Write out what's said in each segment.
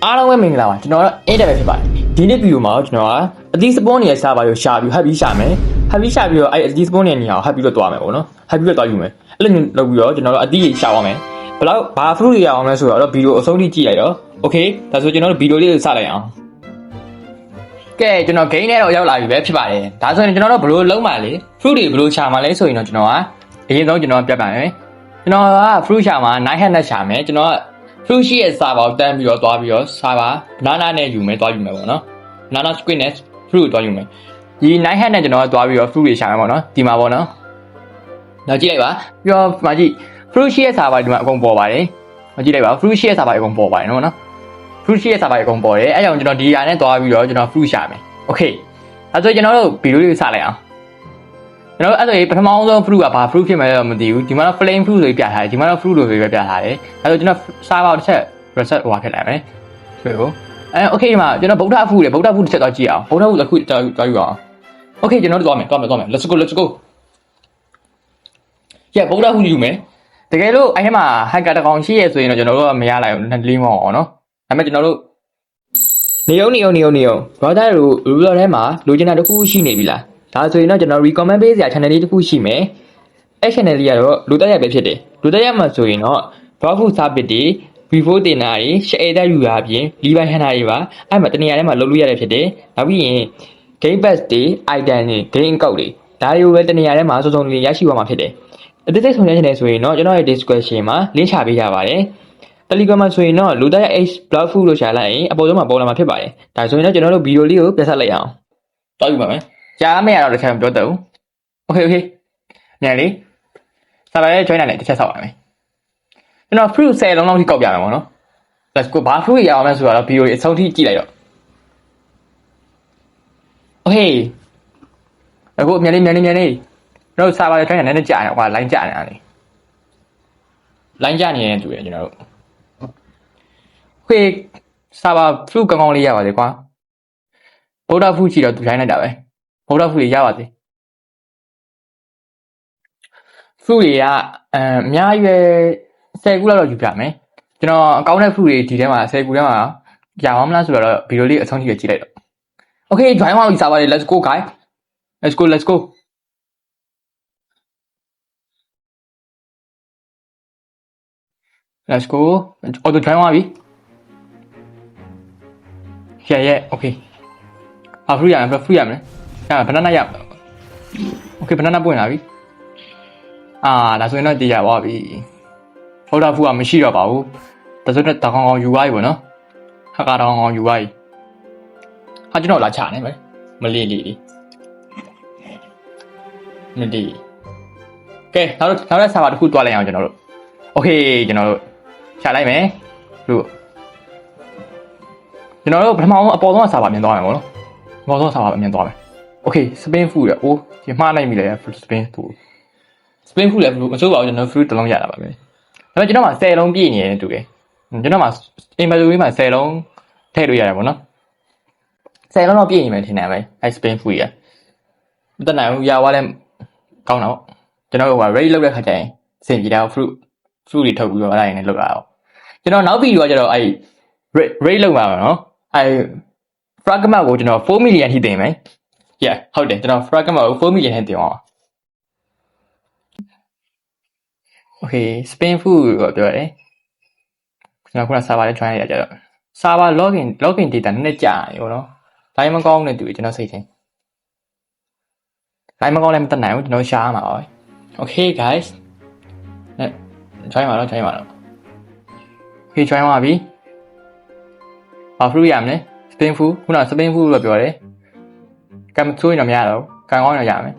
အားလုံးပဲမင်္ဂလာပါကျွန်တော်တို့အဲ့တက်ပဲဖြစ်ပါတယ်ဒီနေ့ဗီဒီယိုမှာကျွန်တော်ကအသီးစပွန်နေတဲ့စာပါကိုရှာပြီးဟပ်ပြီးရှာမယ်ဟပ်ပြီးရှာပြီးတော့အဲ့အသီးစပွန်နေတဲ့နေရာကိုဟပ်ပြီးတော့တွားမယ်ပေါ့နော်ဟပ်ပြီးတော့တွားယူမယ်အဲ့လိုမျိုးလုပ်ပြီးတော့ကျွန်တော်တို့အသီးကြီးရှာသွားမယ်ဘယ်လောက်ဘာ fruit တွေရအောင်လဲဆိုတော့ဗီဒီယိုအဆုံးထိကြည့်လိုက်တော့ okay ဒါဆိုကျွန်တော်တို့ဗီဒီယိုလေးကိုစလိုက်အောင်ကဲကျွန်တော် gain နဲ့တော့ရောက်လာပြီပဲဖြစ်ပါတယ်ဒါဆိုရင်ကျွန်တော်တို့ဘယ်လိုလုံးပါလဲ fruit တွေဘယ်လိုရှာမှာလဲဆိုရင်တော့ကျွန်တော်ကအရင်ဆုံးကျွန်တော်ပြတ်ပါမယ်ကျွန်တော်က fruit ရှာမှာ9 hand နဲ့ရှာမယ်ကျွန်တော်ကfruit ရှိရဲ့စာပါကိုတန်းပြီးတော့တွားပြီးတော့စာပါ banana နဲ့ယူမယ်တွားယူမယ်ပေါ့နော် banana squid နဲ့ fruit ကိုတွားယူမယ်ဒီ9 hand နဲ့ကျွန်တော်ကတွားပြီးတော့ fruit တွေရှာမယ်ပေါ့နော်ဒီမှာပေါ့နော်နောက်ကြည့်လိုက်ပါပြီးတော့ဒီမှာကြည့် fruit ရှိရဲ့စာပါဒီမှာအကုန်ပေါ်ပါတယ်နောက်ကြည့်လိုက်ပါ fruit ရှိရဲ့စာပါအကုန်ပေါ်ပါတယ်နော် fruit ရှိရဲ့စာပါအကုန်ပေါ်တယ်အဲကြောင့်ကျွန်တော်ဒီဟာနဲ့တွားပြီးတော့ကျွန်တော် fruit ရှာမယ် okay အဲဆိုကျွန်တော်တို့ဗီဒီယိုလေးကိုစလိုက်အောင်ကျွန်တော်အဲ့ဒါပထမဆုံး fruit ကဘာ fruit ဖြစ်မယ်တော့မသိဘူးဒီမှာတော့ flame fruit ဆိုပြီးပြထားတယ်ဒီမှာတော့ fruit လို့ဆိုပြီးပြထားတယ်အဲဆိုကျွန်တော်စားပါတစ်ချက် reset ဟိုခက်လိုက်မယ်တွေ့ကိုokay ဒီမှာကျွန်တော်ဗုဒ္ဓဖူးတယ်ဗုဒ္ဓဖူးတစ်ချက်တော့ကြည့်အောင်ဗုဒ္ဓဖူးတစ်ခုတွားယူအောင် okay ကျွန်တော်တို့သွားမယ် let's go yeah ဗုဒ္ဓဖူးယူမယ်တကယ်လို့အဲ့ထဲမှာ hacker တကောင်ရှိရဆိုရင်တော့ကျွန်တော်တို့ကမရလိုက်ဘူးနှစ်လေးမအောင်နော်ဒါပေမဲ့ကျွန်တော်တို့နေုံဘာသာတို့ ruler ထဲမှာလိုချင်တာတစ်ခုရှိနေပြီလားဒါဆိုရင်တော့ကျွန်တော် recommend ပေးစရာ channel လေးတစ်ခုရှိမယ်အဲ့ channel လေးကတော့လူတက်ရပဲဖြစ်တယ်လူတက်ရမှာဆိုရင်တော့ drop food service တွေ before တင်တာတွေ share တဲ့ယူတာအပြင် levi hunter တွေပါအဲ့မှာတနေရာထဲမှာလုပ်လို့ရတယ်ဖြစ်တယ်နောက်ပြီးရင် game pass တွေ item တွေ game ကောက်တွေဒါတွေကိုပဲတနေရာထဲမှာစုံစုံလေးရရှိသွားမှာဖြစ်တယ်အသေးစိတ်ဆောင်ရွက်နေဆိုရင်တော့ကျွန်တော်ရဲ့ description မှာ link ချပေးရပါတယ် Telegram မှာဆိုရင်တော့လူတက်ရ H block food လို့ရှာလိုက်ရင်အပေါ်ဆုံးမှာပေါ်လာမှာဖြစ်ပါတယ်ဒါဆိုရင်တော့ကျွန်တော်တို့ဗီဒီယိုလေးကိုပြဆက်လိုက်အောင်တောက်ယူပါမယ်ကြားမရတော့တစ်ချက်မပြောတော့ဘူး okay ညနေလေးစာပါရဲ့ join နဲ့တစ်ချက်ဆောက်ပါမယ်ကျွန်တော် fruit 10လုံးလောက်ထိကောက်ပြမယ်ပေါ့နော် let's go ဘာ fruit ရအောင်လဲဆိုတော့ဗီဒီယိုအဆုံးထိကြည့်လိုက်တော့ okay အခုမြန်လေးကျွန်တော်စာပါရဲ့ join နဲ့လည်းကြာနေဟို line ကြာနေတာလေ line ကြာနေရင်တူတယ်ကျွန်တော်တို့ okay စာပါ fruit ကောင်းကောင်းလေးရပါစေကွာဗုဒ္ဓဖူးချီတော့သူတိုင်းလိုက်တာပဲဗုဒ္ဓဖူးလေးရပါစေ fruit တွေကအများကြီးပဲ10ခုလောက်တော့ယူပြမယ်ကျွန်တော်အကောင်းတဲ့ fruit တွေဒီထဲမှာ10ခုထဲမှာရအောင်မလားဆိုတော့ဗီဒီယိုလေးအဆုံးထိကြည့်လိုက်တော့ okay join ပါပြီစာပါလေး let's go guys let's go auto join ပါပြီ yeah okay fruit ရမယ် fruit ရမယ်banana ရ okay banana ပွင့်လာပြီဒါဆိုရင်တော့တရားပါပြီဗုဒ္ဓဖူးကမရှိတော့ပါဘူးဒါဆိုတော့တကောင်ကောင်ယူသွားပြီပေါ့နော်ဟာကတောင်ကောင်ယူသွားပြီဟာကျွန်တော်လာချနေမယ်မလေးလေးမလေးကဲနောက်တဲ့စာပါတစ်ခုတွားလိုက်အောင်ကျွန်တော်တို့ okay ကျွန်တော်တို့ရှာလိုက်မယ်လို့ကျွန်တော်တို့ပထမဆုံးအပေါ်ဆုံးစာပါမြင်သွားမယ်ပေါ့နော်အပေါ်ဆုံးစာပါမြင်သွားမယ် okay spin food ရအိုးဒီမှားနိုင်ပြီလေ spin food လည်းမစိုးပါဘူးကျွန်တော် fruit တစ်လုံးရတာပါပဲဒါပေမဲ့ကျွန်တော်မှာ10လုံးပြည့်နေတယ်တူတယ်ကျွန်တော်မှာ inventory မှာ10လုံးထည့်လို့ရတယ်ပေါ့နော်10လုံးတော့ပြည့်နေမယ်ထင်တယ်ပဲအဲ spin food ရမတတ်နိုင်ဘူးရသွားလဲကောင်းတာပေါ့ကျွန်တော်က ready လုပ်တဲ့ခါကျရင်စင်ပြေတာ fruit တွေထုတ်ပြီးတော့အဲ့ဒါရင်းနဲ့လုပ်တာပေါ့ကျွန်တော်နောက်ဗီဒီယိုကကျတော့အဲ့ ready လုပ်ပါမယ်နော်အဲ့ fragment ကိုကျွန်တော်4 million ထိတင်မယ် yeah ဟုတ်တယ်ကျွန်တော် fragment ကို4 million ထိတင်အောင်okay spin food ကိုပြောရတယ်ကျွန်တော်ခုနစာပါလေး join ရကြတော့စာပါ login data နည်းနည်းကြာနေပေါ့နော် line မကောင်းတဲ့သူကျွန်တော်စိတ်ချင်း line မကောင်းလည်းမတတ်နိုင်ဘူးကျွန်တော်ရှားမှာပါပဲ okay guys join ပါတော့ okay join ပါပြီဘာ fruit ရမလဲ spin food ခုန spin food လို့ပြောတယ်ကံမဆိုးရင်တော့မရတော့ကံကောင်းရင်တော့ရမယ်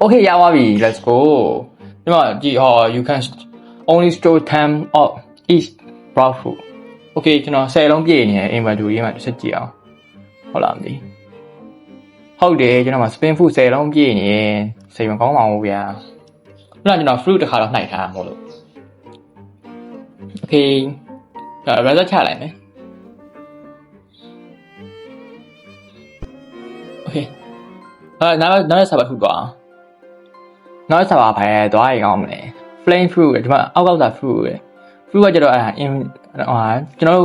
okay ရပါပြီ let's goဒီမှာကြည့် you can only store 10 of each raw food okay ကျွန်တော်10လုံးပြည့်နေတယ် inventory မှာတစ်ချက်ကြည့်အောင်ဟုတ်လားမသိဟုတ်တယ်ကျွန်တော်မှာ spin food 10လုံးပြည့်နေရင်စိတ်မကောင်းပါဘူးဗျာခုနကကျွန်တော် fruit တစ်ခါတော့နှိုက်ထားတာမဟုတ်လို့ okay result ချလိုက်မယ် okay နောက်ဆက်ပါထုတ်သွားနောက်ဆက်ပါဖဲသွားရင်ကောင်းမလဲ flame fruit ဒီမှာအောက်ကfruit ကကျတော့ကျွန်တော်